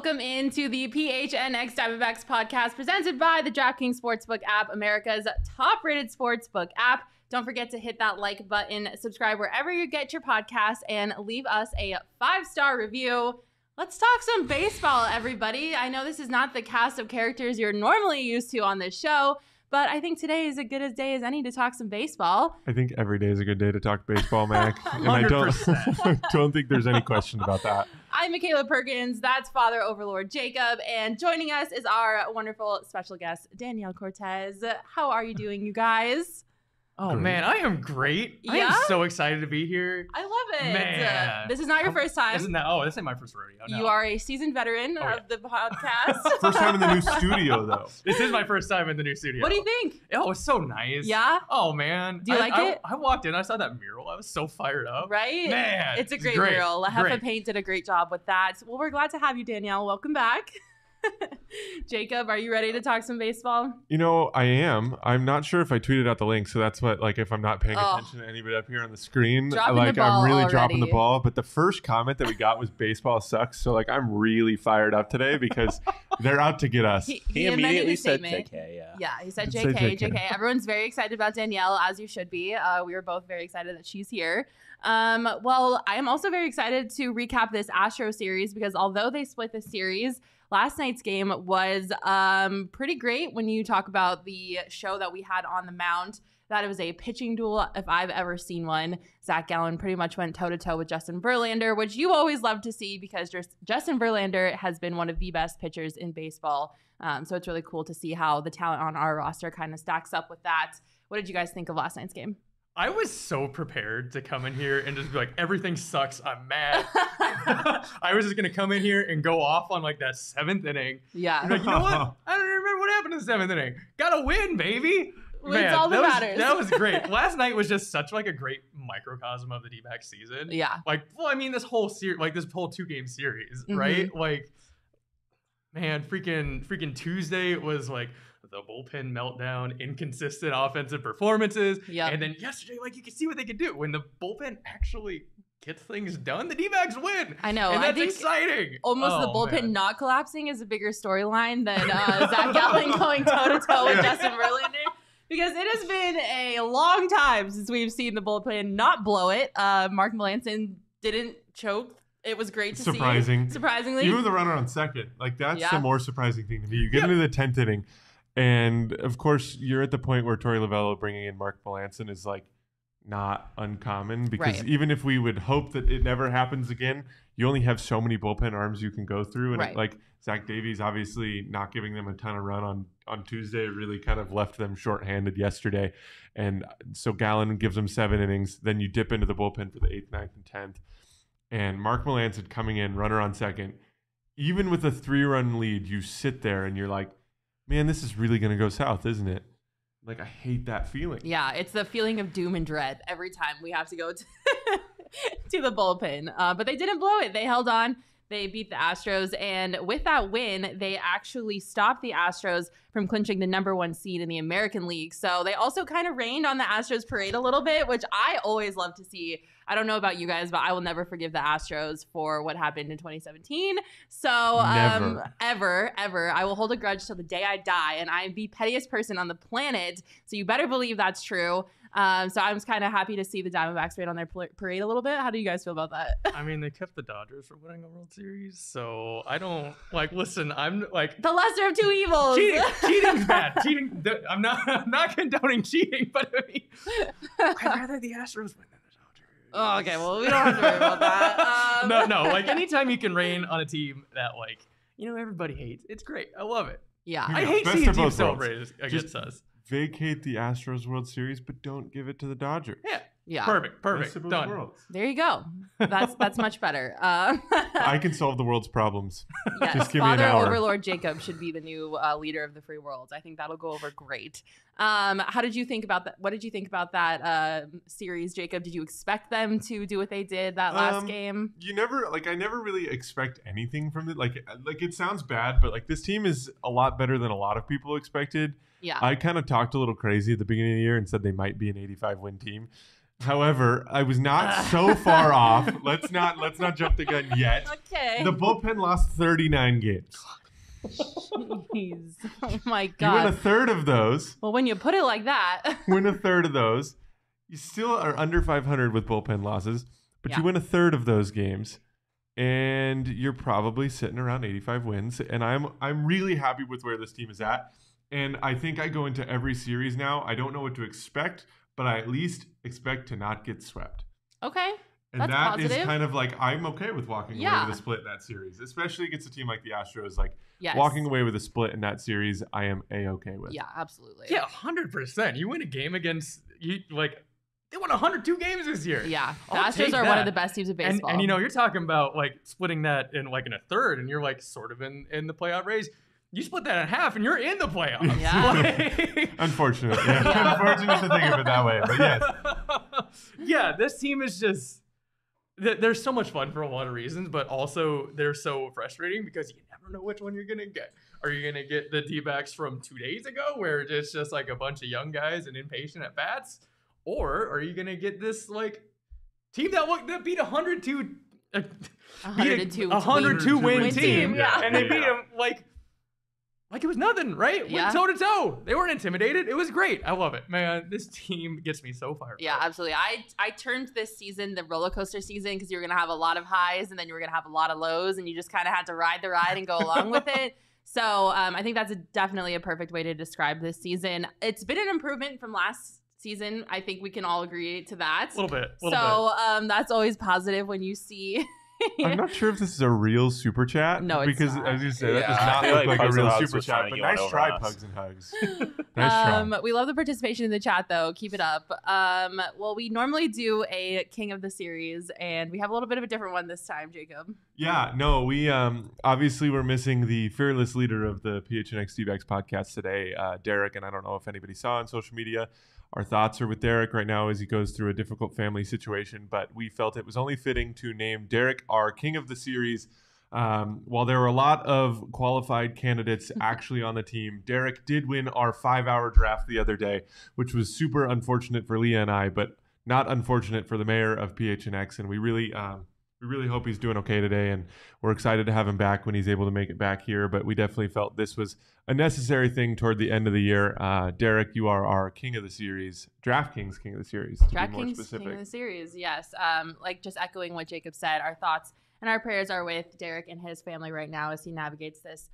welcome into the PHNX Diamondbacks podcast presented by the DraftKings Sportsbook app, America's top-rated sportsbook app. Don't forget to hit that like button, subscribe wherever you get your podcasts, and leave us a 5-star review. Let's talk some baseball, everybody. I know this is not the cast of characters you're normally used to on this show, but I think today is as good a day as any to talk some baseball. I think every day is a good day to talk baseball, Mac. And 100%. I don't think there's any question about that. I'm Makayla Perkins. That's Father Overlord Jacob. And joining us is our wonderful special guest, Danielle Cortez. How are you doing, you guys? Oh, Great. man, I am great. I am so excited to be here. I love it. Man. This is not your first time. This ain't my first rodeo. No. You are a seasoned veteran of the podcast. First time in the new studio, though. This is my first time in the new studio. What do you think? Oh, it's so nice. Yeah? Oh, man. Do you like it? I walked in, I saw that mural. I was so fired up. Right? Man. It's a great mural. Heffa Paint did a great job with that. Well, we're glad to have you, Danielle. Welcome back. Jacob, are you ready to talk some baseball? You know, I am. I'm not sure if I tweeted out the link, so that's what, like, if I'm not paying attention to anybody up here on the screen, Dropping like, the ball I'm really already. dropping the ball. But the first comment that we got was baseball sucks. So, like, I'm really fired up today because they're out to get us. He immediately said statement. JK, yeah. Yeah, he said Did say JK, JK. JK. Everyone's very excited about Danielle, as you should be. We were both very excited that she's here. Well, I am also very excited to recap this Astros series because although they split the series, last night's game was pretty great when you talk about the show that we had on the mound. That it was a pitching duel if I've ever seen one. Zac Gallen pretty much went toe-to-toe with Justin Verlander, which you always love to see because Justin Verlander has been one of the best pitchers in baseball. So it's really cool to see how the talent on our roster kind of stacks up with that. What did you guys think of last night's game? I was so prepared to come in here and just be like, everything sucks. I'm mad. I was just going to come in here and go off on like that 7th inning. Yeah. I'm like, you know what? I don't even remember what happened in the 7th inning. Got to win, baby. It's all that matters. That was great. Last night was just such like a great microcosm of the D-backs season. Yeah. Like, well, I mean, this whole series, like this whole 2-game series, right? Like, man, freaking Tuesday was like the bullpen meltdown, inconsistent offensive performances. Yeah. And then yesterday, like, you can see what they could do when the bullpen actually gets things done. The D-backs win. I know. And that's I think exciting. Almost the bullpen not collapsing is a bigger storyline than Zac Gallen going toe-to-toe with Justin Verlander. Because it has been a long time since we've seen the bullpen not blow it. Mark Melancon didn't choke. It was great to see. Surprisingly. Even with the runner on second. Like, that's the more surprising thing to me. You get into the 10th inning, and, of course, you're at the point where Torey Lovullo bringing in Mark Melancon is, like, not uncommon. Because even if we would hope that it never happens again, you only have so many bullpen arms you can go through. And, like, Zach Davies obviously not giving them a ton of run on Tuesday really kind of left them shorthanded yesterday. And so Gallen gives them 7 innings. Then you dip into the bullpen for the 8th, 9th, and 10th. And Mark Melancon coming in, runner on second. Even with a 3-run lead, you sit there and you're like, man, this is really going to go south, isn't it? Like, I hate that feeling. Yeah, it's the feeling of doom and dread every time we have to go to the bullpen. But they didn't blow it. They held on. They beat the Astros, and with that win, they actually stopped the Astros from clinching the #1 seed in the American League. So they also kind of rained on the Astros parade a little bit, which I always love to see. I don't know about you guys, but I will never forgive the Astros for what happened in 2017. So ever, I will hold a grudge till the day I die, and I'm the pettiest person on the planet. So you better believe that's true. So I'm just kind of happy to see the Diamondbacks rain on their parade a little bit. How do you guys feel about that? I mean, they kept the Dodgers from winning a World Series, so I don't like. Listen, I'm like the lesser of two evils. Cheating's bad. Cheating. I'm not condoning cheating, but I mean, I'd rather the Astros win than the Dodgers. Oh, okay. Well, we don't have to worry about that. No. Like anytime you can rain on a team that everybody hates, it's great. I love it. Yeah. I hate seeing teams celebrate against us. Vacate the Astros World Series, but don't give it to the Dodgers. Yeah. Perfect. Done. Worlds. There you go. That's much better. I can solve the world's problems. Yes, Just give me an Father hour. Overlord Jacob should be the new leader of the free world. I think that'll go over great. How did you think about that? What did you think about that series, Jacob? Did you expect them to do what they did that last game? I never really expect anything from it. Like it sounds bad, but like this team is a lot better than a lot of people expected. Yeah. I kind of talked a little crazy at the beginning of the year and said they might be an 85-win team. However, I was not so far off. Let's not jump the gun yet. Okay. The bullpen lost 39 games. Jeez. Oh my God. You win a third of those. Well, when you put it like that. Win a third of those. You still are under 500 with bullpen losses, but you win a third of those games, and you're probably sitting around 85 wins. And I'm really happy with where this team is at. And I think I go into every series now. I don't know what to expect, but I at least expect to not get swept. Okay. And that's that positive. is kind of like, I'm okay with walking away with a split in that series, especially against a team like the Astros. Like, walking away with a split in that series, I am A-okay with. Yeah, absolutely. Yeah, 100%. You win a game against, they won 102 games this year. Yeah, the Astros are one of the best teams of baseball. And you're talking about like splitting that in a third, and you're like sort of in the playoff race. You split that in half, and you're in the playoffs. Yeah. Unfortunate. Yeah. Unfortunate to think of it that way, but yes. Yeah, this team is just. They're so much fun for a lot of reasons, but also they're so frustrating because you never know which one you're going to get. Are you going to get the D-backs from 2 days ago where it's just like a bunch of young guys and impatient at bats? Or are you going to get this team that beat 102 win team? Yeah. And they beat them like it was nothing, right? Yeah. Went toe to toe. They weren't intimidated. It was great. I love it, man. This team gets me so fired up. Yeah, absolutely. I turned this season the roller coaster season because you were gonna have a lot of highs and then you were gonna have a lot of lows, and you just kind of had to ride the ride and go along with it. So I think that's definitely a perfect way to describe this season. It's been an improvement from last season. I think we can all agree to that. A little bit. That's always positive when you see. I'm not sure if this is a real super chat. No, it's because not. as you say, that does not look like a real super chat. But nice try, Pugs and Hugs. Nice try. We love the participation in the chat, though. Keep it up. Well, we normally do a King of the Series, and we have a little bit of a different one this time, Jacob. Yeah, no, we obviously we're missing the fearless leader of the PHNX D-backs podcast today, Derek, and I don't know if anybody saw on social media. Our thoughts are with Derek right now as he goes through a difficult family situation, but we felt it was only fitting to name Derek our King of the Series. While there were a lot of qualified candidates actually on the team, Derek did win our 5-hour draft the other day, which was super unfortunate for Leah and I, but not unfortunate for the mayor of PHNX, and we really hope he's doing okay today, and we're excited to have him back when he's able to make it back here. But we definitely felt this was a necessary thing toward the end of the year. Derek, you are our King of the Series, DraftKings King of the Series. DraftKings King of the Series, yes. Just echoing what Jacob said, our thoughts and our prayers are with Derek and his family right now as he navigates this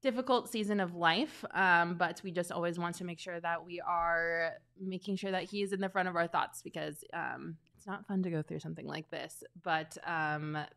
difficult season of life. But we just always want to make sure that we are making sure that he is in the front of our thoughts because it's not fun to go through something like this, but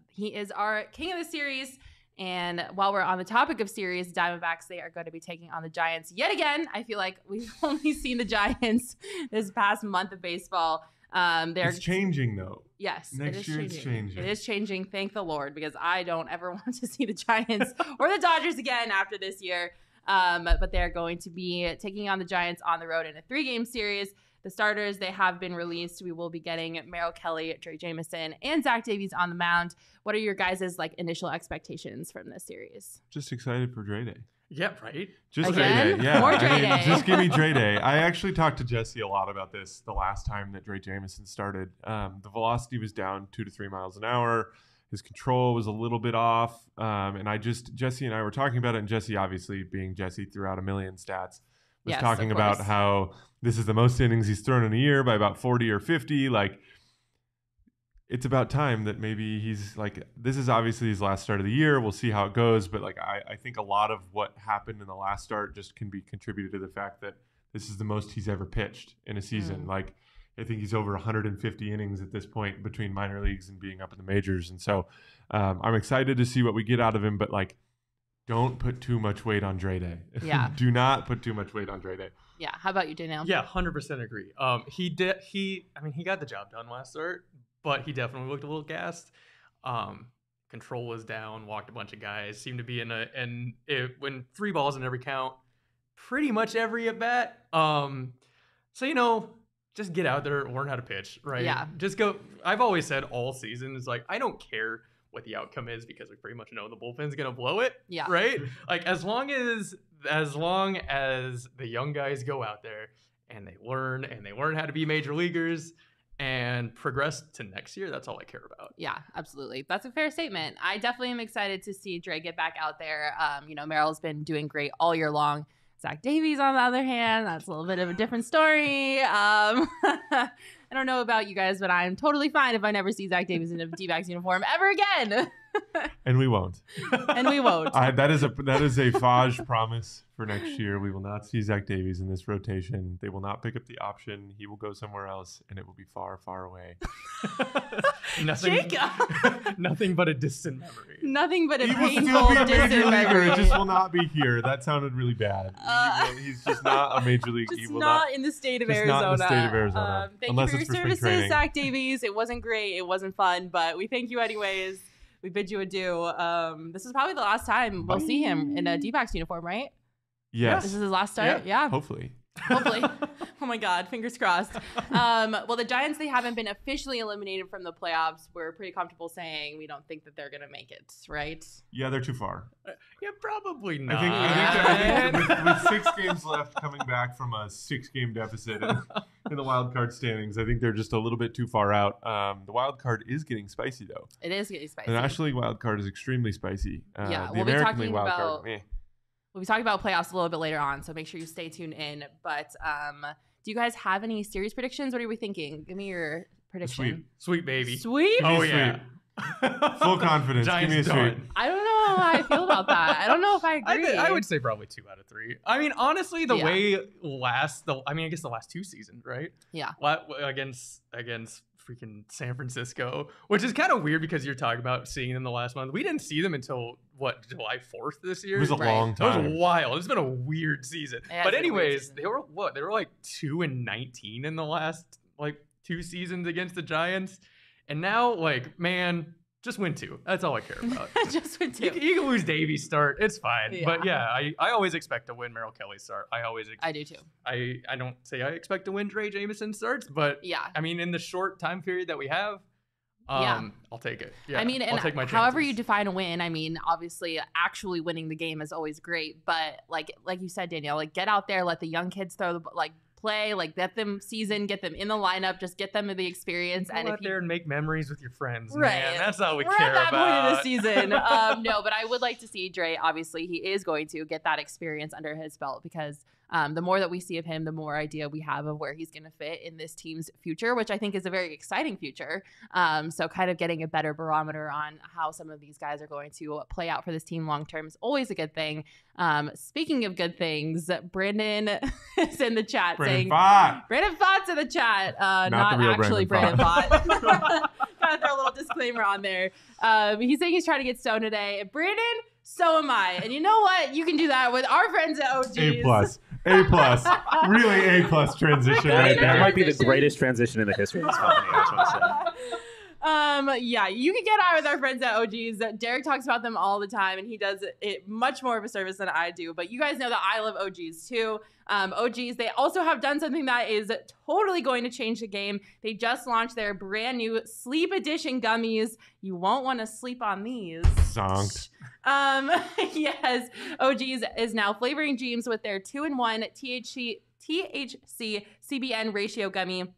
he is our King of the Series. And while we're on the topic of series, Diamondbacks, they are going to be taking on the Giants yet again. I feel like we've only seen the Giants this past month of baseball. It's changing, though. Yes. Next year it's changing. It is changing. Thank the Lord, because I don't ever want to see the Giants or the Dodgers again after this year. But they're going to be taking on the Giants on the road in a 3-game series. The starters, they have been released. We will be getting Merrill Kelly, Trey Jameson, and Zach Davies on the mound. What are your guys' initial expectations from this series? Just excited for Dre Day. Yeah, right? Just Dre Day. Yeah. More Dre Day. Just give me Dre Day. I actually talked to Jesse a lot about this the last time that Trey Jameson started. The velocity was down 2 to 3 miles an hour. His control was a little bit off. And Jesse and I were talking about it, and Jesse, obviously being Jesse, threw out a million stats. Was talking about how this is the most innings he's thrown in a year by about 40 or 50. It's about time that maybe he's this is obviously his last start of the year. We'll see how it goes. But I think a lot of what happened in the last start just can be contributed to the fact that this is the most he's ever pitched in a season. I think he's over 150 innings at this point between minor leagues and being up in the majors. And so I'm excited to see what we get out of him. But don't put too much weight on Dre Day. Yeah. Do not put too much weight on Dre Day. Yeah. How about you, Danielle? Yeah, 100% agree. He got the job done last start, but he definitely looked a little gassed. Control was down, walked a bunch of guys, seemed to be when 3 balls in every count, pretty much every at bat. Just get out there, learn how to pitch, right? Yeah. Just go. I've always said all season is I don't care what the outcome is because we pretty much know the bullpen's gonna blow it. Yeah. Right? As long as the young guys go out there and they learn how to be major leaguers and progress to next year, that's all I care about. Yeah, absolutely. That's a fair statement. I definitely am excited to see Dre get back out there. Merrill's been doing great all year long. Zach Davies, on the other hand, that's a little bit of a different story. I don't know about you guys, but I'm totally fine if I never see Zach Davies in a D-backs uniform ever again. And we won't. And we won't. That is a Faj promise for next year. We will not see Zach Davies in this rotation. They will not pick up the option. He will go somewhere else, and it will be far, far away. Nothing but a distant memory. Nothing but a he painful distant memory. It just will not be here. That sounded really bad. He's just not a major league. Just not in the state of Arizona. Not in the state of Arizona. Thank you for your services, Zach Davies. It wasn't great. It wasn't fun, but we thank you anyways. We bid you adieu. This is probably the last time we'll see him in a D-backs uniform, right? Yes. This is his last start? Yeah. Hopefully. Oh my God, fingers crossed. Well, the Giants, they haven't been officially eliminated from the playoffs. We're pretty comfortable saying we don't think that they're going to make it, right? Yeah, they're too far. Yeah, probably not. I think with 6 games left coming back from a 6-game deficit in the wild card standings, I think they're just a little bit too far out. The wild card is getting spicy, though. It is getting spicy. The National League wild card is extremely spicy. Yeah, the American League wild card, meh. We'll be talking about playoffs a little bit later on, so make sure you stay tuned in. But do you guys have any series predictions? What are we thinking? Give me your prediction. Sweet baby. Sweet? Oh, yeah. Full confidence. Giants Give me a sweet. I don't know how I feel about that. I don't know if I agree. I would say probably 2 out of 3. I mean, honestly, the way I guess the last 2 seasons, right? Yeah. Against freaking San Francisco, which is kind of weird because you're talking about seeing them the last month. We didn't see them until July 4th this year. It was a long time. It was wild. It's been a weird season. But anyways, they were what? They were like 2-19 in the last 2 seasons against the Giants, and now man, just win 2. That's all I care about. Just win 2. You can lose Davies' start. It's fine. Yeah. But yeah, I always expect to win Merrill Kelly's start. I do too. I don't say I expect to win Dre Jameson's starts, but yeah. I mean, in the short time period that we have, I'll take it. Yeah, I mean, I'll take my chances. However you define a win, I mean, obviously actually winning the game is always great, but like you said, Danielle, get out there, let the young kids throw the play, let them season, get them in the lineup, just get them the experience. Go out there and make memories with your friends, right? Man. That's all we're care about. We're at that point of the season. No, but I would like to see Dre. Obviously, he is going to get that experience under his belt because the more that we see of him, the more idea we have of where he's going to fit in this team's future, which I think is a very exciting future. So kind of getting a better barometer on how some of these guys are going to play out for this team long term is always a good thing. Speaking of good things, Brandon is in the chat saying Brandon Fott's in the chat, not actually Brandon Fott. Gotta throw a little disclaimer on there. He's saying he's trying to get stoned today. Brandon, so am I. And you know what? You can do that with our friends at OGs. A+. Really A+ transition right there. That might be the greatest transition in the history of this company, I just want to say. Yeah, you can get out with our friends at OGs. Derek talks about them all the time, and he does it much more of a service than I do. But you guys know that I love OGs too. OGs, they also have done something that is totally going to change the game. They just launched their brand new Sleep Edition gummies. You won't want to sleep on these. Zonked. Yes, OGs is now flavoring dreams with their 2-in-1 THC CBN ratio gummy.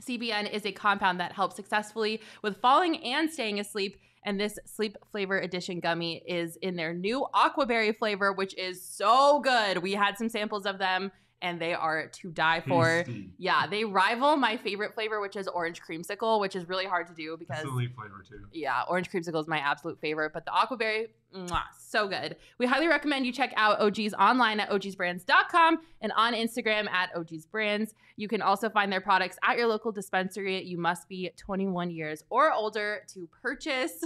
CBN is a compound that helps successfully with falling and staying asleep. And this Sleep Flavor Edition gummy is in their new aquaberry flavor, which is so good. We had some samples of them, and they are to die for. Tasty. Yeah, they rival my favorite flavor, which is orange creamsicle, which is really hard to do because it's a elite flavor too. Yeah, orange creamsicle is my absolute favorite, but the aquaberry, so good. We highly recommend you check out OGs online at ogsbrands.com and on Instagram at ogsbrands. You can also find their products at your local dispensary. You must be 21 years or older to purchase.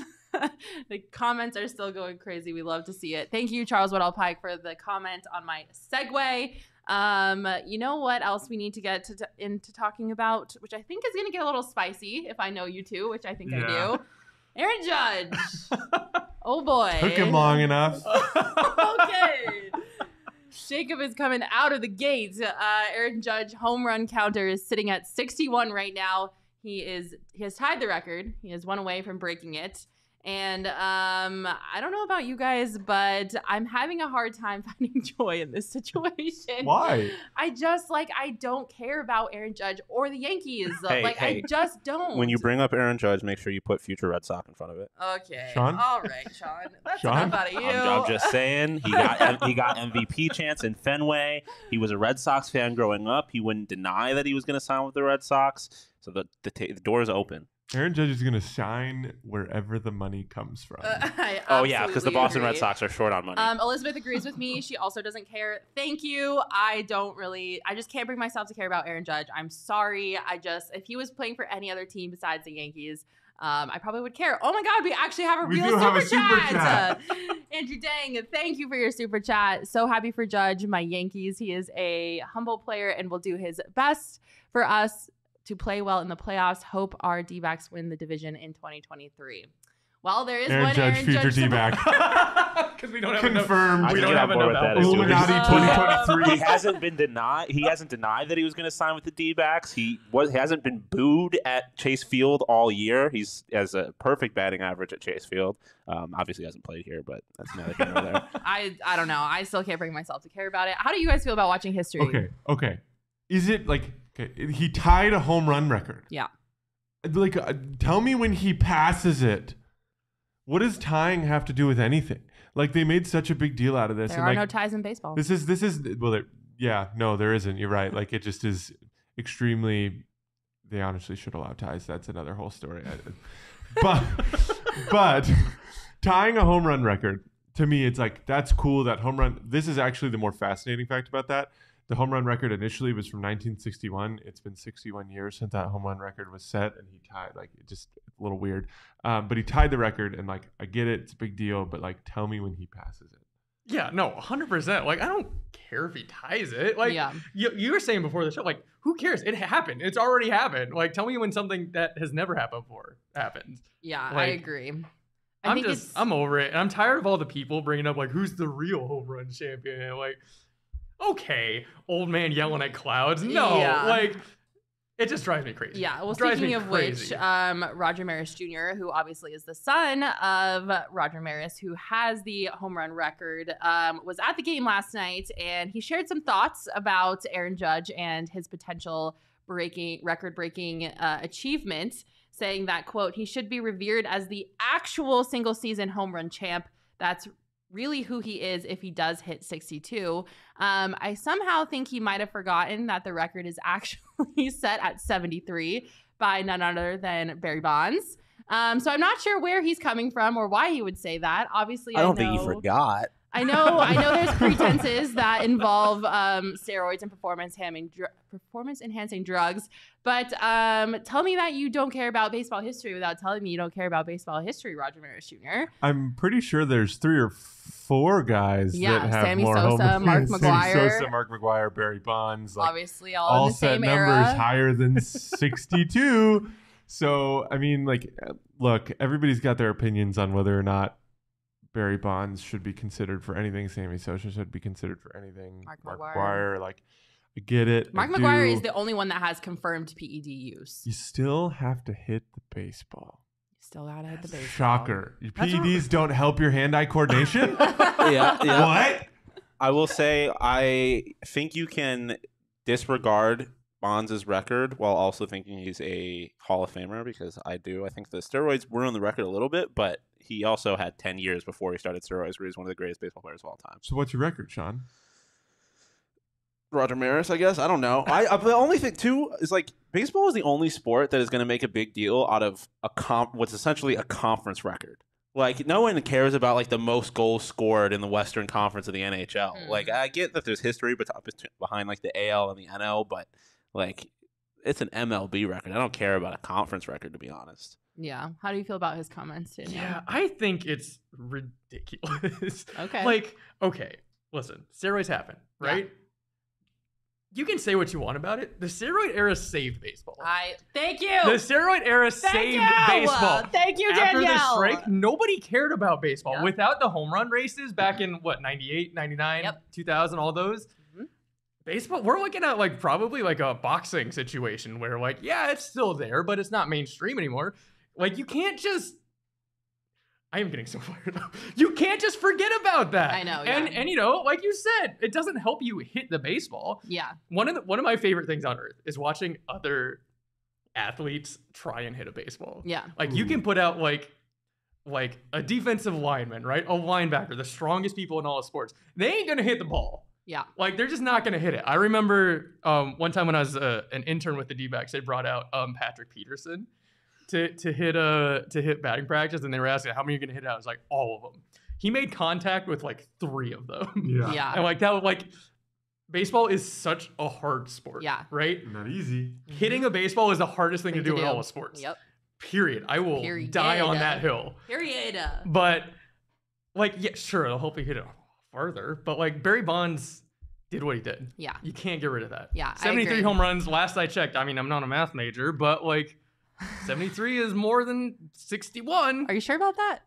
The comments are still going crazy. We love to see it. Thank you, Charles Woodall Pike, for the comment on my segue. You know what else we need to get into talking about, which I think is going to get a little spicy if I know you two, which I think I do. Aaron Judge. Oh boy. Took him long enough. Okay. Jacob is coming out of the gate. Aaron Judge home run counter is sitting at 61 right now. He has tied the record. He is one away from breaking it. And I don't know about you guys, but I'm having a hard time finding joy in this situation. Why? I don't care about Aaron Judge or the Yankees. Hey, I just don't. When you bring up Aaron Judge, make sure you put future Red Sox in front of it. Okay. Sean? All right, Sean. That's Sean? enough out of you. I'm just saying, he got MVP chance in Fenway. He was a Red Sox fan growing up. He wouldn't deny that he was going to sign with the Red Sox. So the door is open. Aaron Judge is going to shine wherever the money comes from. Oh, yeah, because the Boston agree. Red Sox are short on money. Elizabeth agrees with me. She also doesn't care. Thank you. I just can't bring myself to care about Aaron Judge. I'm sorry. If he was playing for any other team besides the Yankees, I probably would care. Oh my God, we actually have a real super chat. Andrew Dang, thank you for your super chat. So happy for Judge, my Yankees. He is a humble player and will do his best for us to play well in the playoffs. Hope our D-backs win the division in 2023. Well, there is Aaron Judge, future D-back. Because we don't have Confirmed. enough. We don't have enough. Illuminati 2023. He hasn't been denied. He hasn't denied that he was going to sign with the D-backs. He hasn't been booed at Chase Field all year. He has a perfect batting average at Chase Field. Obviously, he hasn't played here, but that's neither here nor there. I don't know. I still can't bring myself to care about it. How do you guys feel about watching history? Okay. Is it he tied a home run record? Yeah. Tell me when he passes it. What does tying have to do with anything? They made such a big deal out of this. There are no ties in baseball. This is there isn't. You're right. It just is extremely. They honestly should allow ties. That's another whole story. But tying a home run record, to me, it's that's cool. That home run. This is actually the more fascinating fact about that. The home run record initially was from 1961. It's been 61 years since that home run record was set, and he tied. Just a little weird, but he tied the record, and I get it, it's a big deal, but tell me when he passes it. Yeah, no, 100%. I don't care if he ties it. Yeah. You were saying before the show, who cares? It happened. It's already happened. Tell me when something that has never happened before happens. Yeah, I agree. I'm over it. And I'm tired of all the people bringing up who's the real home run champion. Okay, old man yelling at clouds. No, it just drives me crazy. Yeah, well, speaking of which, Roger Maris Jr., who obviously is the son of Roger Maris, who has the home run record, was at the game last night, and he shared some thoughts about Aaron Judge and his potential record-breaking achievement, saying that, quote, he should be revered as the actual single-season home run champ. That's really who he is if he does hit 62. I somehow think he might have forgotten that the record is actually set at 73 by none other than Barry Bonds. So I'm not sure where he's coming from or why he would say that. Obviously, I don't think he forgot. I know there's pretenses that involve steroids and performance-enhancing drugs. But tell me that you don't care about baseball history without telling me you don't care about baseball history, Roger Maris Jr. I'm pretty sure there's 3 or 4 guys that have Sammy more Sosa, home Mark Sammy McGwire. Sosa, Mark McGwire, Barry Bonds. Obviously, all in the set same numbers era. higher than 62. So, look, everybody's got their opinions on whether or not Barry Bonds should be considered for anything. Sammy Sosa should be considered for anything. Mark McGwire, I get it. Mark McGwire is the only one that has confirmed PED use. You still have to hit the baseball. You still gotta hit the baseball. Shocker. Your PEDs don't help your hand-eye coordination? Yeah. What? I will say, I think you can disregard Bonds' record while also thinking he's a Hall of Famer, because I think the steroids were on the record a little bit, but he also had 10 years before he started steroids where he's one of the greatest baseball players of all time. So what's your record, Sean? Roger Maris, I guess. I don't know. The only thing, too, is baseball is the only sport that is going to make a big deal out of what's essentially a conference record. No one cares about the most goals scored in the Western Conference of the NHL. I get that there's history behind the AL and the NL, but it's an MLB record. I don't care about a conference record, to be honest. Yeah. How do you feel about his comments, Danielle? Yeah, I think it's ridiculous. Okay. Okay, listen, steroids happen, right? Yeah. You can say what you want about it. The steroid era saved baseball. Thank you. The steroid era saved baseball. Thank you, Danielle. After the strike, nobody cared about baseball. Yep. Without the home run races back in, 98, 99, 2000, all those, baseball, we're looking at probably a boxing situation where it's still there, but it's not mainstream anymore. You can't just I am getting so fired up. You can't just forget about that. I know. Yeah. And you know, like you said, it doesn't help you hit the baseball. Yeah. One of my favorite things on earth is watching other athletes try and hit a baseball. Yeah. Like you can put out like a defensive lineman, right? A linebacker, the strongest people in all of sports. They ain't gonna hit the ball. Yeah. Like they're just not gonna hit it. I remember one time when I was an intern with the D-backs, they brought out Patrick Peterson to hit batting practice, and they were asking how many you're gonna hit out. I was like, all of them. He made contact with like 3 of them. Yeah. Yeah. And like that was like baseball is such a hard sport. Yeah. Right? Not easy. Hitting a baseball is the hardest thing to do in all of sports. Yep. Period. I will die on that hill. Period. But like, yeah, sure, they'll hopefully hit it farther. But like Barry Bonds did what he did. Yeah. You can't get rid of that. Yeah. 73 home runs. Last I checked. I mean, I'm not a math major, but like 73 is more than 61. Are you sure about that?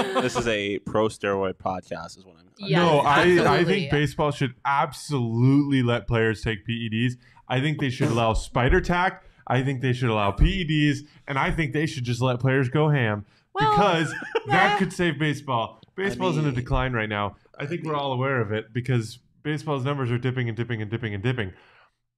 No. This is a pro steroid podcast, is what I'm. Yes, no, I absolutely. think baseball should absolutely let players take PEDs. I think they should allow spider tack. I think they should allow PEDs, and I think they should just let players go ham because that could save baseball. Baseball's in a decline right now. I think we're all aware of it because baseball's numbers are dipping and dipping and dipping and dipping.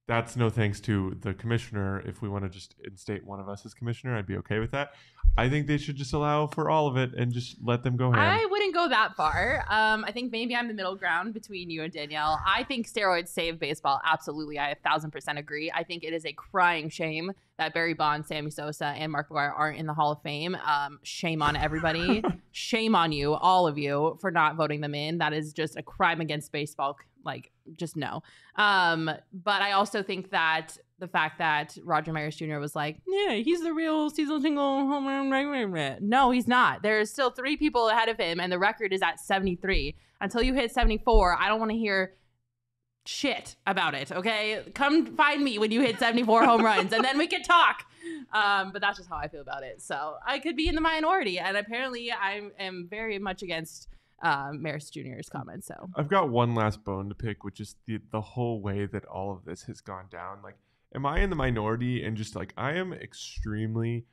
That's no thanks to the commissioner. If we want to just instate one of us as commissioner, I'd be okay with that. I think they should just allow for all of it and just let them go ham. I wouldn't go that far. I think maybe I'm the middle ground between you and Danielle. I think steroids save baseball. Absolutely. I 1,000% agree. I think it is a crying shame that Barry Bonds, Sammy Sosa, and Mark McGwire aren't in the Hall of Fame. Shame on everybody. Shame on you, all of you, for not voting them in. That is just a crime against baseball. Like, just no. But I also think that the fact that Roger Maris Jr. was like, yeah, he's the real seasonal single home run. No, he's not. There's still 3 people ahead of him, and the record is at 73. Until you hit 74, I don't want to hear shit about it, okay? Come find me when you hit 74 home runs, and then we can talk. But that's just how I feel about it. So I could be in the minority, and apparently I am very much against Maris Jr.'s comments. So I've got one last bone to pick, which is the whole way that all of this has gone down. Like, am I in the minority? And just like, I am extremely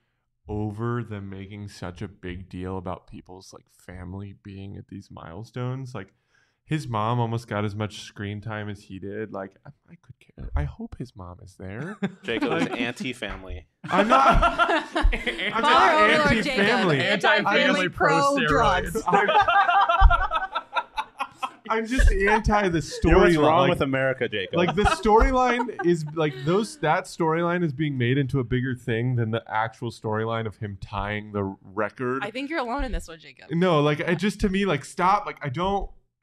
over them making such a big deal about people's like family being at these milestones. Like, his mom almost got as much screen time as he did. Like, I could care. I hope his mom is there. Jacob is anti-family. I'm not. I'm not anti-family. Anti-family pro drugs. I'm just anti the storyline. You know what's wrong with America, Jacob? Like, the storyline is like that storyline is being made into a bigger thing than the actual storyline of him tying the record. I think you're alone in this one, Jacob. No, like, it just, to me, like, stop. Like, I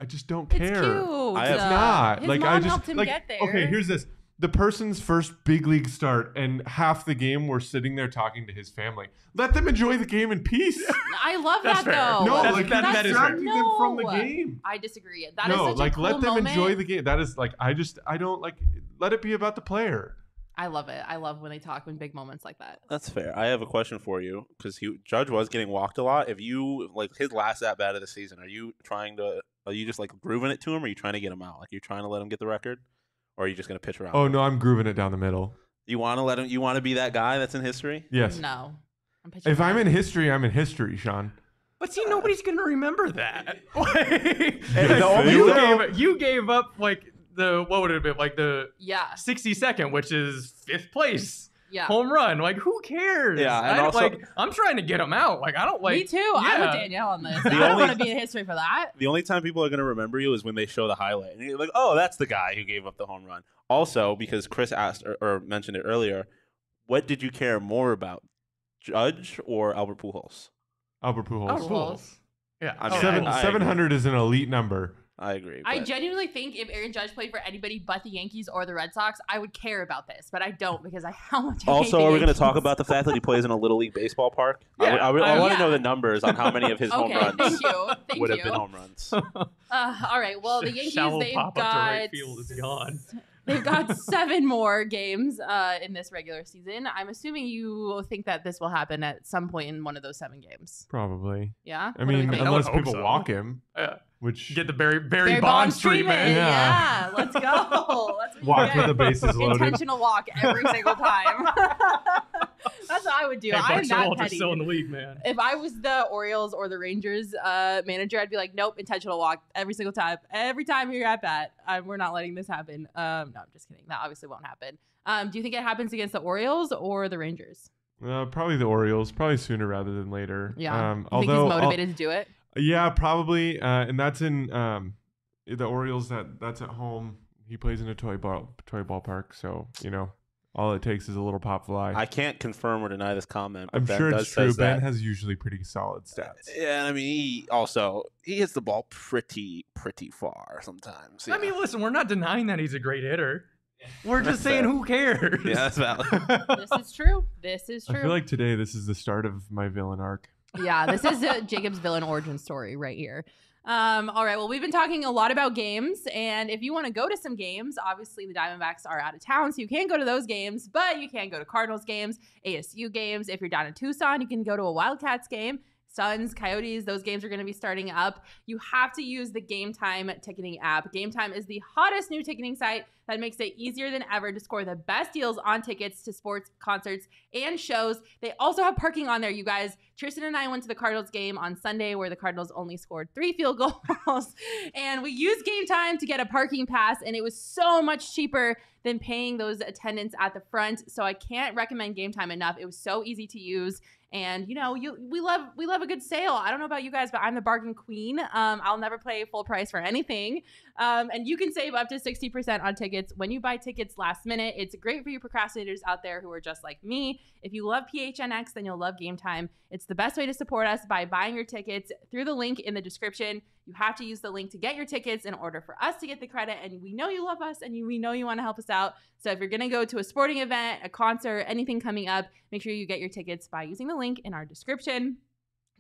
just don't care. It's cute. I have not. His Like, mom I just helped him like, get there. okay, here's this. The person's first big league start, and half the game we're sitting there talking to his family. Let them enjoy the game in peace. I love That's that fair. though. No, That's- like, that- you're that is fair. distracting them from the game. I disagree. That is No, such like, a cool let them moment. enjoy the game. That is like, I don't like, let it be about the player. I love it. I love when they talk in big moments like that. That's fair. I have a question for you because Judge was getting walked a lot. If you like his last at bat of the season, are you just like grooving it to him, or are you trying to get him out? Like, you're trying to let him get the record, or are you just gonna pitch around? Oh no, I'm grooving it down the middle. You want to let him? You want to be that guy that's in history? Yes. No. I'm pitching If I'm back. in history, I'm in history, Sean. But see, nobody's gonna remember that. You gave up like what would it have been, like the Yeah. 62nd, which is 5th place Yeah. home run. Like, who cares? Yeah, and I, also- like, I'm trying to get him out. Like, I don't like. Me too. I'm with Yeah. Danielle on this. The I don't only- want to be in history for that. The only time people are gonna remember you is when they show the highlight, and you're like, "Oh, that's the guy who gave up the home run." Also, because Chris asked or mentioned it earlier, what did you care more about, Judge or Albert Pujols? Albert Pujols. Oh, Pujols. Yeah. I mean, Seven, I 700 is an elite number. I agree. I but- genuinely think if Aaron Judge played for anybody but the Yankees or the Red Sox, I would care about this, but I don't because how much I hate Also, the are we going to Yankees. talk about the fact that he plays in a little league baseball park? Yeah, I want to yeah. know the numbers on how many of his home Okay, runs thank you. Thank would have you. been home runs. All right. Well, the Yankees, Shallow they've pop up to got right field is gone. They've got 7 more games in this regular season. I'm assuming you think that this will happen at some point in one of those 7 games. Probably. Yeah. I What do we mean, think? unless I would people hope so. walk him, Yeah. which Get the Barry Barry Bonds treatment. Yeah. Yeah. Let's go. That's what you walk get. with the bases loaded. Intentional walk every single time. That's what I would do. Hey, I'm Buck not Showalter's petty. still in the league, man. If I was the Orioles or the Rangers manager, I'd be like, nope, intentional walk every single time. Every time you're at bat, we're not letting this happen. No, I'm just kidding. That obviously won't happen. Do you think it happens against the Orioles or the Rangers? Probably the Orioles. Probably sooner rather than later. Yeah. You although think he's motivated to do it? Yeah, probably. And that's in the Orioles. That's at home. He plays in a toy ballpark, so all it takes is a little pop fly. I can't confirm or deny this comment. But I'm Ben sure it's true. Ben that. has usually pretty solid stats. Yeah, I mean, he hits the ball pretty far sometimes. Yeah. I mean, listen, we're not denying that he's a great hitter. We're just saying, who cares? Yeah, that's valid. This is true. This is true. I feel like today this is the start of my villain arc. Yeah, this is Jacob's villain origin story right here. All right, well, we've been talking a lot about games, and if you want to go to some games, obviously the Diamondbacks are out of town, so you can't go to those games, but you can go to Cardinals games, ASU games. If you're down in Tucson, you can go to a Wildcats game. Suns, Coyotes, those games are going to be starting up. You have to use the Game Time ticketing app. Game Time is the hottest new ticketing site that makes it easier than ever to score the best deals on tickets to sports, concerts, and shows. They also have parking on there, you guys. Tristan and I went to the Cardinals game on Sunday where the Cardinals only scored 3 field goals. And we used Game Time to get a parking pass, and it was so much cheaper than paying those attendants at the front. So I can't recommend Game Time enough. It was so easy to use. And we love a good sale. I don't know about you guys, but I'm the bargain queen. I'll never pay full price for anything. And you can save up to 60% on tickets when you buy tickets last minute. It's great for you procrastinators out there who are just like me. If you love PHNX, then you'll love Game Time. It's the best way to support us by buying your tickets through the link in the description. You have to use the link to get your tickets in order for us to get the credit. And we know you love us and we know you want to help us out. So if you're going to go to a sporting event, a concert, anything coming up, make sure you get your tickets by using the link in our description.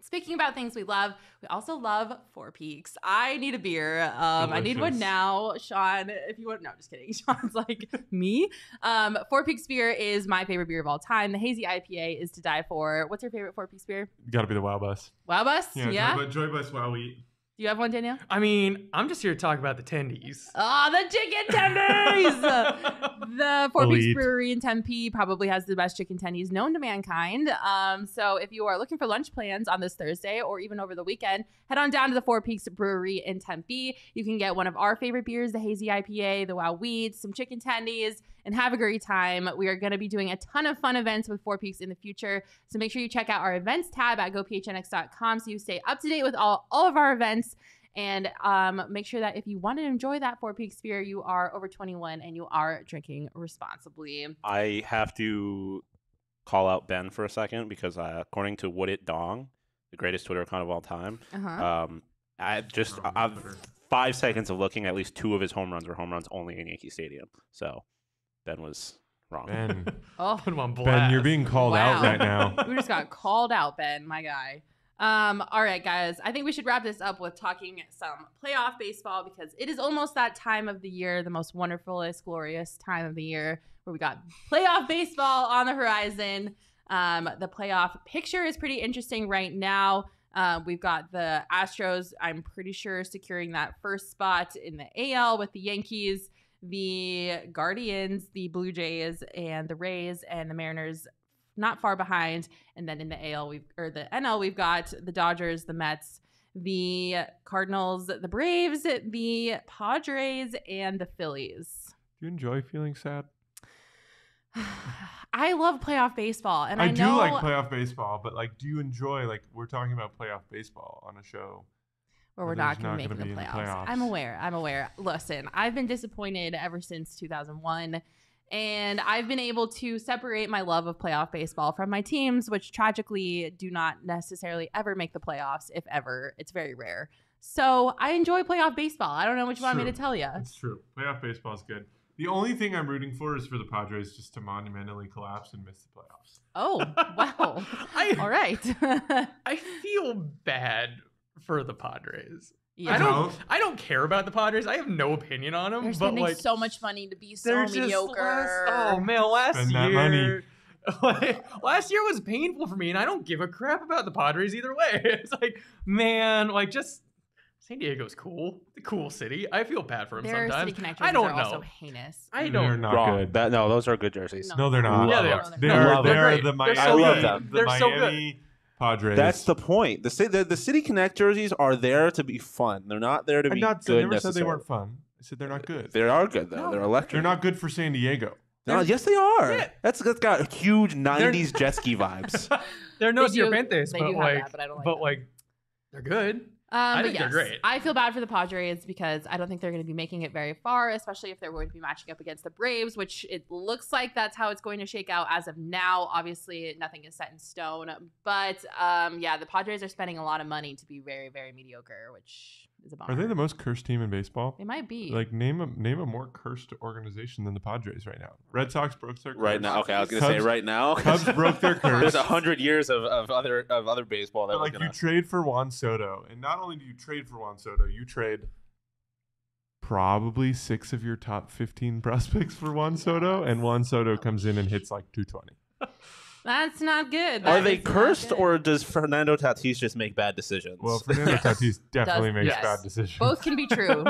Speaking about things we love, we also love Four Peaks. I need a beer. I need one now. Sean, if you want, no, just kidding. Sean's like, me? Four Peaks beer is my favorite beer of all time. The hazy IPA is to die for. What's your favorite Four Peaks beer? Got to be the Wow Bus. Wow Bus? Yeah. Joy Bus Wow Wheat. Do you have one, Danielle? I mean, I'm just here to talk about the tendies. Oh, the chicken tendies! The Four Peaks Brewery in Tempe probably has the best chicken tendies known to mankind. So if you are looking for lunch plans on this Thursday or even over the weekend, head on down to the Four Peaks Brewery in Tempe. You can get one of our favorite beers, the Hazy IPA, the Wow Wheat, some chicken tendies, and have a great time. We are going to be doing a ton of fun events with Four Peaks in the future. So make sure you check out our events tab at gophnx.com so you stay up to date with all of our events. And make sure that if you want to enjoy that Four Peaks beer, you are over 21 and you are drinking responsibly. I have to call out Ben for a second because according to Would It Dong, the greatest Twitter account of all time, I've 5 seconds of looking, at least 2 of his home runs were home runs only in Yankee Stadium. So Ben was wrong. Ben, Put him on blast. Ben, you're being called out right now. You just got called out, Ben, my guy. All right, guys, I think we should wrap this up with talking some playoff baseball because it is almost that time of the year, the most wonderfulest, glorious time of the year where we got playoff baseball on the horizon. The playoff picture is pretty interesting right now. We've got the Astros, I'm pretty sure, securing that first spot in the AL with the Yankees, the Guardians, the Blue Jays, and the Rays, and the Mariners not far behind. And then in the NL, we've got the Dodgers, the Mets, the Cardinals, the Braves, the Padres, and the Phillies. Do you enjoy feeling sad? I love playoff baseball, and I do like playoff baseball, but do you enjoy we're talking about playoff baseball on a show where we're not going to make the playoffs. I'm aware. Listen, I've been disappointed ever since 2001. And I've been able to separate my love of playoff baseball from my teams, which tragically do not necessarily ever make the playoffs, if ever. It's very rare. So I enjoy playoff baseball. I don't know what you want me to tell you. It's true. Playoff baseball is good. The only thing I'm rooting for is for the Padres just to monumentally collapse and miss the playoffs. Oh, wow. All right. I feel bad for the Padres. Yeah. I don't care about the Padres. I have no opinion on them. They're spending so much money to be so mediocre. Last year. Last year was painful for me, and I don't give a crap about the Padres either way. It's just San Diego's cool. It's a cool city. I feel bad for him Their sometimes. city connect I don't jerseys know. are also heinous. I They're don't. not Wrong. good. No, those are good jerseys. No, they're not. Yeah, they are. They're great. the They're Miami. so love good. them. The They're so good. Miami Padres. That's the point. The City Connect jerseys are there to be fun. They're not there to be I good never said they necessarily. weren't fun. I said they're not good. They are good though. They're electric. They're not good for San Diego. No, yes, they are. Yeah. That's got huge '90s jet ski vibes. They're no They do- Sierpentes, they but do have like, that, but I don't like but them. like, they're good. But think they're yes, great. I feel bad for the Padres because I don't think they're going to be making it very far, especially if they're going to be matching up against the Braves, which it looks like that's how it's going to shake out as of now. Obviously, nothing is set in stone. But yeah, the Padres are spending a lot of money to be very, very mediocre, which is a bummer. Are they the most cursed team in baseball? They might be. Like name a more cursed organization than the Padres right now. Red Sox broke their curse. Right now, okay, I was gonna say Cubs- right now. Cubs broke their curse. There's 100 years of other baseball that But was like gonna. you trade for Juan Soto, and not only do you trade for Juan Soto, you trade probably 6 of your top 15 prospects for Juan Soto, and Juan Soto comes in and hits like 220. That's not good. Are That they is not cursed, good. or does Fernando Tatis just make bad decisions? Well, Fernando Tatis definitely makes yes. bad decisions. Both can be true.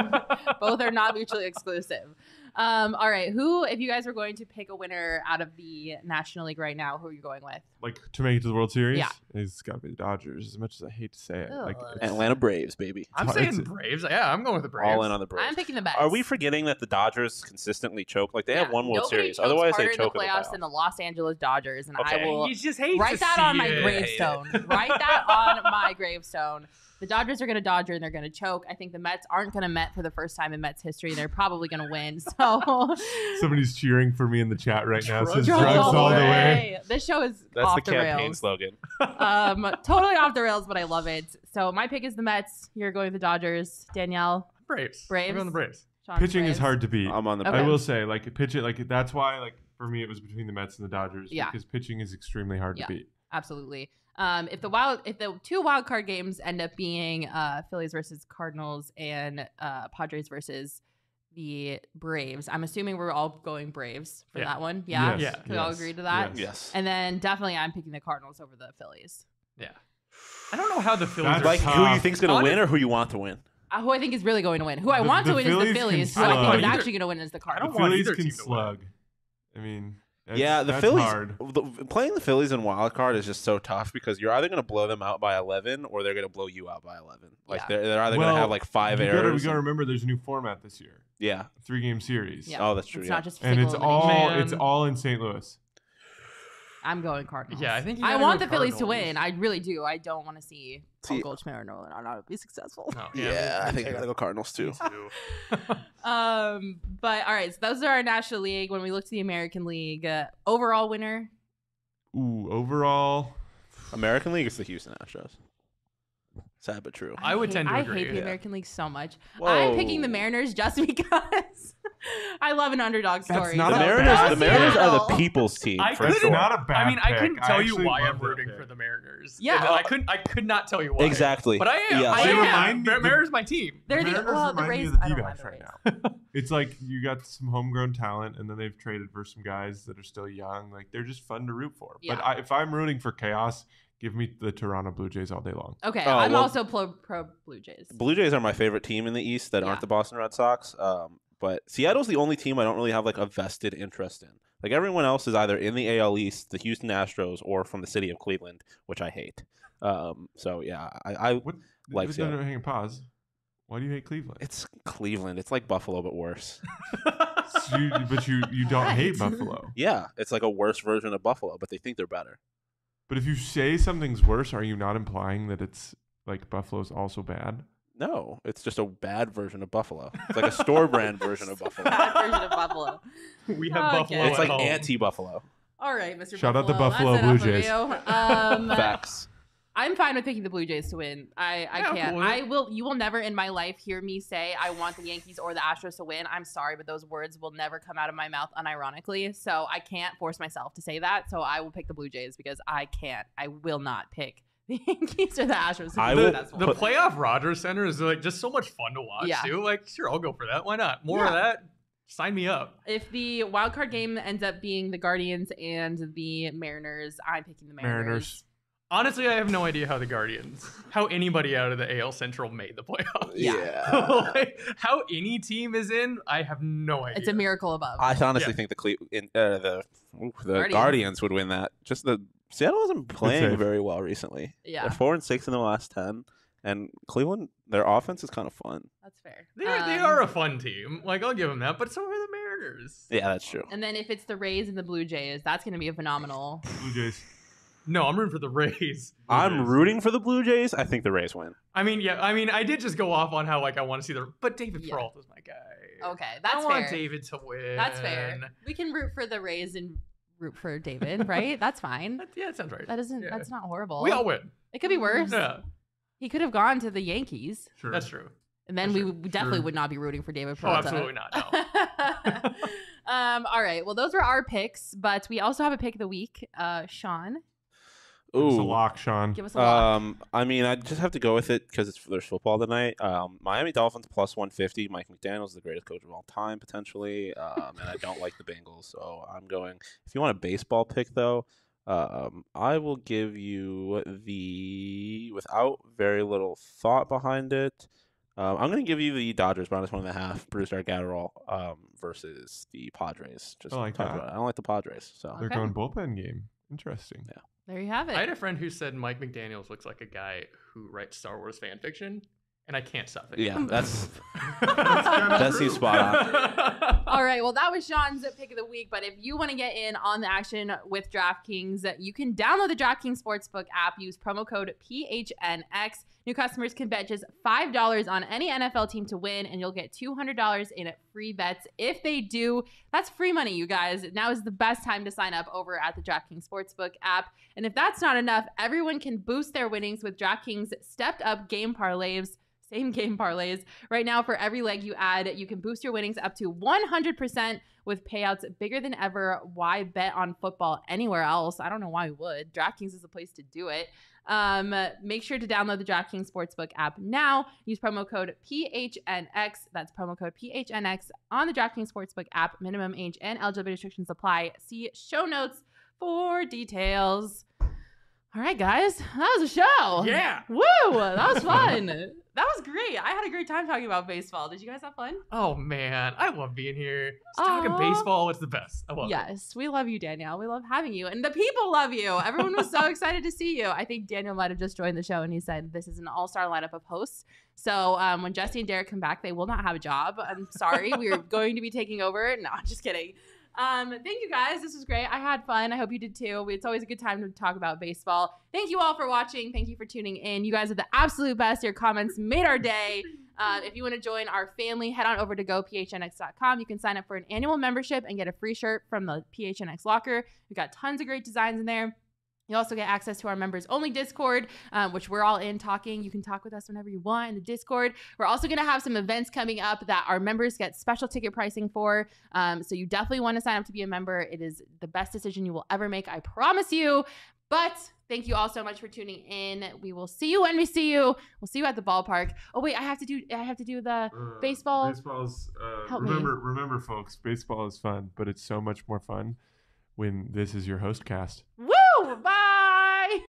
Both are not mutually exclusive. All right. Who, if you guys were going to pick a winner out of the National League right now, who are you going with? Like to make it to the World Series, Yeah. it's got to be the Dodgers. As much as I hate to say it, like Ugh. Atlanta Braves, baby. I'm It's- saying Braves. Yeah, I'm going with the Braves. All in on the Braves. I'm picking the Mets. Are we forgetting that the Dodgers consistently choke? Like they have one World Nobody Series. chokes Otherwise, they harder choke in in the playoffs than the Los Angeles Dodgers, and Okay. I will You just hate write to that see on my it. gravestone. Write that on my gravestone. The Dodgers are going to Dodger and they're going to choke. I think the Mets aren't going to Met for the first time in Mets history. They're probably going to win. So Somebody's cheering for me in the chat right now. Says Drugs drugs all all the the way. way. This show is That's off the the campaign rails. slogan. Totally off the rails, but I love it. So my pick is the Mets. You're going with the Dodgers. Danielle, Braves. Braves? I'm going the Braves. Sean, Pitching is Braves. hard to beat. I'm on the Okay. I Braves. will say, like pitch it, like that's why, like for me, it was between the Mets and the Dodgers. Yeah. Because pitching is extremely hard Yeah. to beat. Absolutely. If the 2 wild card games end up being Phillies versus Cardinals and Padres versus the Braves, I'm assuming we're all going Braves for Yeah. that one. Yeah, Yes, Yeah. we all yes, agree to that. yes. Yes. And then definitely I'm picking the Cardinals over the Phillies. Yeah. I don't know how the Phillies That's are Like who you tough. think's gonna win or who you want to win? Who I think is really going to win. Who I The- want to the win is the Phillies can Phillies. Who I think slug. is Either- actually going to win is the I The Cardinals. don't want Phillies either can team to win. slug. I mean, that's, Yeah, the that's Phillies. hard. Playing the Phillies in wild card is just so tough because you're either going to blow them out by 11 or they're going to blow you out by 11. Like Yeah. they're either going to have like 5 we errors. gotta remember there's a new format this year. Yeah. 3-game series. Yeah. Oh, that's true. It's Yeah. not just And single it's elimination. all in St. Louis. I'm going Cardinals. Yeah, I think you I gotta want go the Phillies to Cardinals. win. I really do. I don't want to see See- Goldschmidt or Nolan Arenado be successful. No, Yeah, I me think I too. got to go Cardinals too. Me too. But all right, so those are our National League. When we look to the American League, overall winner. Ooh, overall, American League is the Houston Astros. Sad but true. I would tend to I agree. hate the Yeah. American League so much. Whoa. I'm picking the Mariners just because I love an underdog That's story. not The a So Mariners, bad the Mariners are the Seattle. people's team I for couldn't- sure. not a bad I mean, I couldn't pick. tell you actually why love I'm that rooting pick. for the Mariners. Yeah. And I could not tell you why. Exactly. But I am. Yeah. I They am. remind me- Mariners my team. They're The the Mariners well, the remind me Rays. of the I don't D-backs mind the right Rays. now. It's like you got some homegrown talent, and then they've traded for some guys that are still young. Like they're just fun to root for. Yeah. But if I'm rooting for chaos, give me the Toronto Blue Jays all day long. Okay, Oh, I'm well- also pro Blue Jays. Blue Jays are my favorite team in the East that Yeah. aren't the Boston Red Sox. But Seattle's the only team I don't really have like a vested interest in. Like everyone else is either in the AL East, the Houston Astros, or from the city of Cleveland, which I hate. So yeah, I What? Like no, Seattle. hang on, pause. Why do you hate Cleveland? it's Cleveland. It's like Buffalo but worse. But you don't Right. hate Buffalo. Yeah, it's like a worse version of Buffalo, but they think they're better. But if you say something's worse, are you not implying that it's like Buffalo's also bad? No, it's just a bad version of Buffalo. It's like a store brand version of Buffalo. Bad version of Buffalo. We have Okay. Buffalo. It's at like home. anti-Buffalo. All right, Mr. Shout out the Buffalo. Buffalo That's Blue enough of Jays. you. Facts. I'm fine with picking the Blue Jays to win. I Yeah, I'm can't. cool with it. You will never in my life hear me say I want the Yankees or the Astros to win. I'm sorry, but those words will never come out of my mouth unironically. So I can't force myself to say that. So I will pick the Blue Jays because I can't. I will not pick the Yankees or the Astros. I To will be successful. The Put- playoff Rogers Center is like just so much fun to watch Yeah. too. Like, sure, I'll go for that. Why not? More of Yeah. that. Sign me up. If the wild card game ends up being the Guardians and the Mariners, I'm picking the Mariners. Honestly, I have no idea how anybody out of the AL Central made the playoffs. Yeah. Like, how any team is in, I have no idea. It's a miracle above. I honestly think the Guardians would win that. Just Seattle hasn't been playing very well recently. Yeah. They're 4-6 in the last 10. And Cleveland, their offense is kind of fun. That's fair. They are a fun team. Like, I'll give them that. But so are the Mariners. Yeah, that's true. And then if it's the Rays and the Blue Jays, that's going to be a phenomenal. Blue Jays. No, I'm rooting for the Rays. I'm rooting for the Blue Jays. I think the Rays win. I mean, I did just go off on how I want to see but David Peralta's my guy. Okay, that's fair. I want David to win. That's fair. We can root for the Rays and root for David, right? That's fine. That sounds right. That's not horrible. We all win. It could be worse. Yeah. He could have gone to the Yankees. Sure. That's true. And then we definitely would not be rooting for David Peralta. Absolutely not. No. All right. Well, those were our picks, but we also have a pick of the week. Sean. Give us a lock, Sean. Give us a lock. I mean, I just have to go with it because there's football tonight. Miami Dolphins plus 150. Mike McDaniel's the greatest coach of all time, potentially. And I don't like the Bengals, so I'm going. If you want a baseball pick, though, I will give you without very little thought behind it. I'm going to give you the Dodgers minus 1.5. Brusdar Gatterall versus the Padres. Just I like that. I don't like the Padres, so They're going bullpen game. Interesting. Yeah. There you have it. I had a friend who said Mike McDaniels looks like a guy who writes Star Wars fan fiction, and I can't stop it. Yeah, that seems spot on. All right. Well, that was Sean's pick of the week. But if you want to get in on the action with DraftKings, you can download the DraftKings Sportsbook app. Use promo code PHNX. New customers can bet just $5 on any NFL team to win, and you'll get $200 in free bets if they do. That's free money, you guys. Now is the best time to sign up over at the DraftKings Sportsbook app. And if that's not enough, everyone can boost their winnings with DraftKings stepped up game parlays. Same game parlays. Right now, for every leg you add, you can boost your winnings up to 100% with payouts bigger than ever. Why bet on football anywhere else? I don't know why we would. DraftKings is the place to do it. Make sure to download the DraftKings Sportsbook app now. Use promo code PHNX. That's promo code PHNX on the DraftKings Sportsbook app. Minimum age and eligibility restrictions apply. See show notes for details. All right, guys, that was a show. Yeah. Woo! That was fun. That was great. I had a great time talking about baseball. Did you guys have fun? Oh, man. I love being here. Just talking baseball. It's the best. I love it. Yes, we love you, Danielle. We love having you. And the people love you. Everyone was so excited to see you. I think Daniel might have just joined the show and he said this is an all-star lineup of hosts. So when Jesse and Derek come back, they will not have a job. I'm sorry. We're going to be taking over. No, I'm just kidding. Thank you guys. This was great. I had fun. I hope you did too. It's always a good time to talk about baseball. Thank you all for watching. Thank you for tuning in. You guys are the absolute best. Your comments made our day. If you want to join our family, head on over to gophnx.com. You can sign up for an annual membership and get a free shirt from the PHNX locker. We've got tons of great designs in there. You also get access to our members only Discord, which we're all in talking. You can talk with us whenever you want in the Discord. We're also going to have some events coming up that our members get special ticket pricing for. So you definitely want to sign up to be a member. It is the best decision you will ever make. I promise you. But thank you all so much for tuning in. We will see you when we see you. We'll see you at the ballpark. Oh wait, I have to do the baseball. Baseball's remember, folks, baseball is fun, but it's so much more fun when this is your host cast. Woo! Bye!